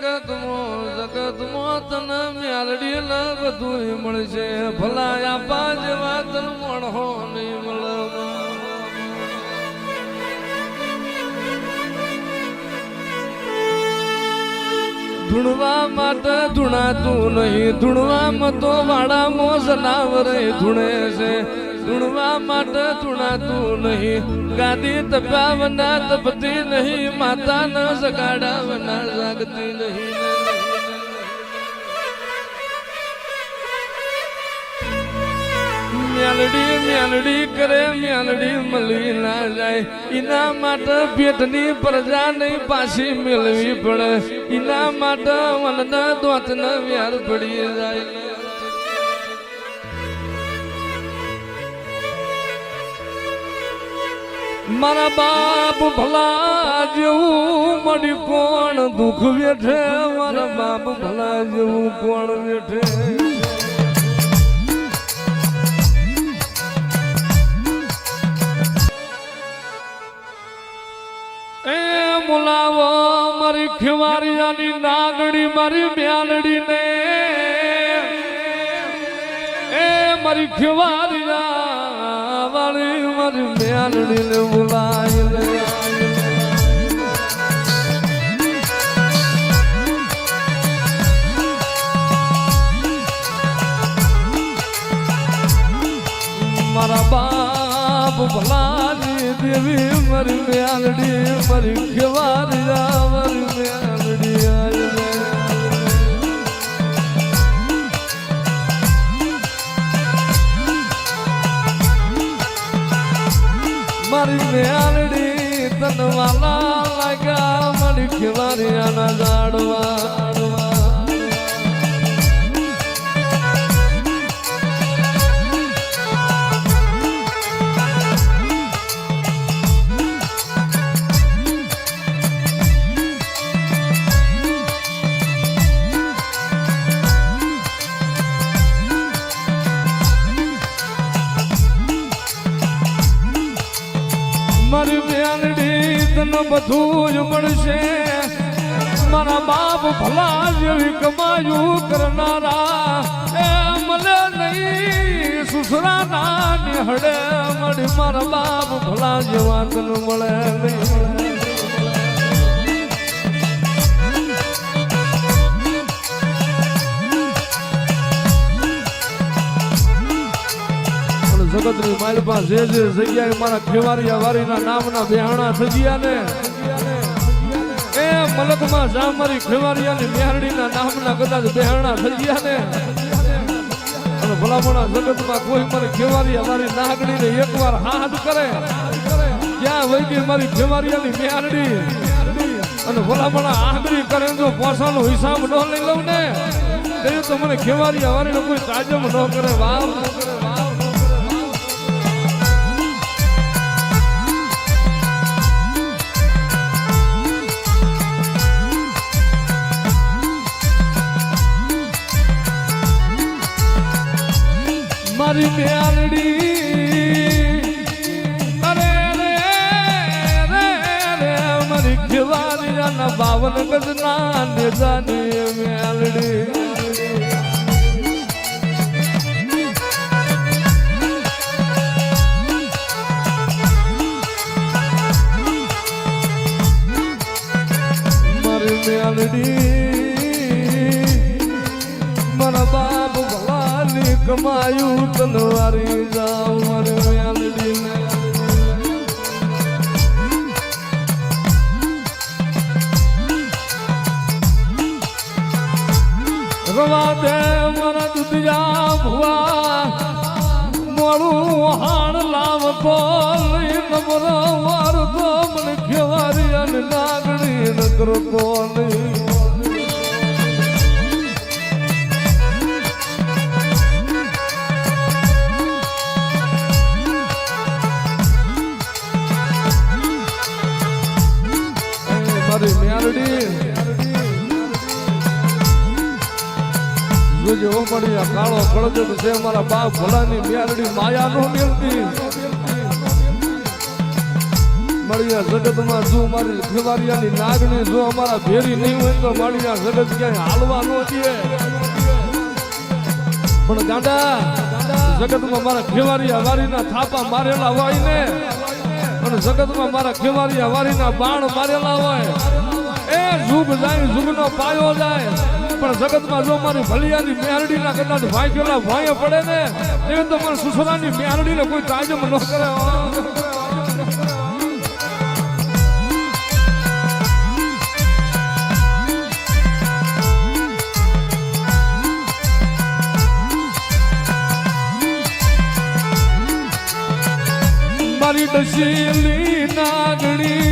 જગતમાં તને મ્યાલડી ન બધું મળશે ભલા આપા જેવા તન મળો નહીં મળે ધૂણવા માટે ધૂણાતું નહીં ધૂણવામાં તો વાડામાં જનાવરે ધૂણે છે ધૂણવા માટે ધૂણાતું નહીં ગાદી તપાવના તપતી નહીં માતા ન જગાડાવના જાગતી નહીં મ્યાલડી મ્યાલડી કરે મ્યાલડી મળી ના જાય એના માટે પેટની પ્રજા નહીં પાછી મેળવી પડે એના માટે વનના દોતને વ્યાર પડી જાય મારા બાપ ભલા જેવું મળી કોણ દુઃખ વેઠે મારા બાપ ભલા જેવું કોણ વેઠે બોલાવો મારી ખીવારિયાની નાગડી મારી મ્યાલડી ને એ મારી ખીવારિયા વાળી મારી મ્યાલડી ને બોલાય લે મારા બાપ ભલાની દેવી મારી મ્યાલડી મારી ખીવારિયા મારી મ્યાલડી આય મારી મ્યાલડી તનવાલા લાગ્યા મારી ખીવારિયાના ઝાડવા મારી મ્યાલડી તને બધું જ મળશે મારા બાપ ભલા જેવી કમાયું કરનારા એ મળે નહીં સુસરા ના નિહળે મળી મારા બાપ ભલા જેવા તને મળે નહીં જગતની માલપા જે જગ્યાએ મારા ખીવારિયા વારીના નામના બેહાણા થઈ ગયા ને એ મલકમાં જા મારી ખીવારિયાની મેહરડીના નામના કદાચ બેહાણા થઈ ગયા ને અને ભલામણા જગતમાં કોઈ મારી ખીવારિયા વારી નાગડીને એકવાર હાથ કરે ક્યાં વહી ગઈ મારી ખીવારિયાની મેહરડી અને ભલામણા આંગળી કરે જો પોસાનો હિસાબ ન લઈ લઉં ને તો મને ખીવારિયા વારીનો કોઈ તાજમ ન કરે વાવ ન કરે વાવ મારી મ્યાલડી અરે રે રે રે મારી ખીવારિયાના 52 ગજના નેજાની મ્યાલડી મારી મ્યાલડી મારા બાપ કમાયું તલવારી જાવ મારે મ્યાલડી રવા દે મારા દુધિયા ભુવા મોડું હાણ લાવતો નમરો વારતો મને ખીવારી અને નાગડી ન કરતો નહીં મારી મ્યાલડી જોજે ઓ મળી આ કાળો કળજટ છે મારા બાપ ભલાની મ્યાલડી માયા નો મેલતી મળ્યા જગતમાં જો મારી ખેવારિયાની નાગણી જો અમારા ભેરી નહીં હોય તો મળ્યા જગત ક્યાંય હાલવા ન દે પણ ગાંડા જગતમાં મારા ખેવારિયા વારીના થાપા મારેલા હોય ને અને જગતમાં મારા ખેવારિયા વારીના બાણ મારેલા હોય એ જુગ જાય જુગનો પાયો જાય પણ જગતમાં જો મારી ભલિયાની મેરડીના કદાચ ભાગ્યેલા ભાઈએ પડે ને એ તો મારા સુસરાની મેરડીને કોઈ કાયમ ન કરે મારી ડસીલી નાગણી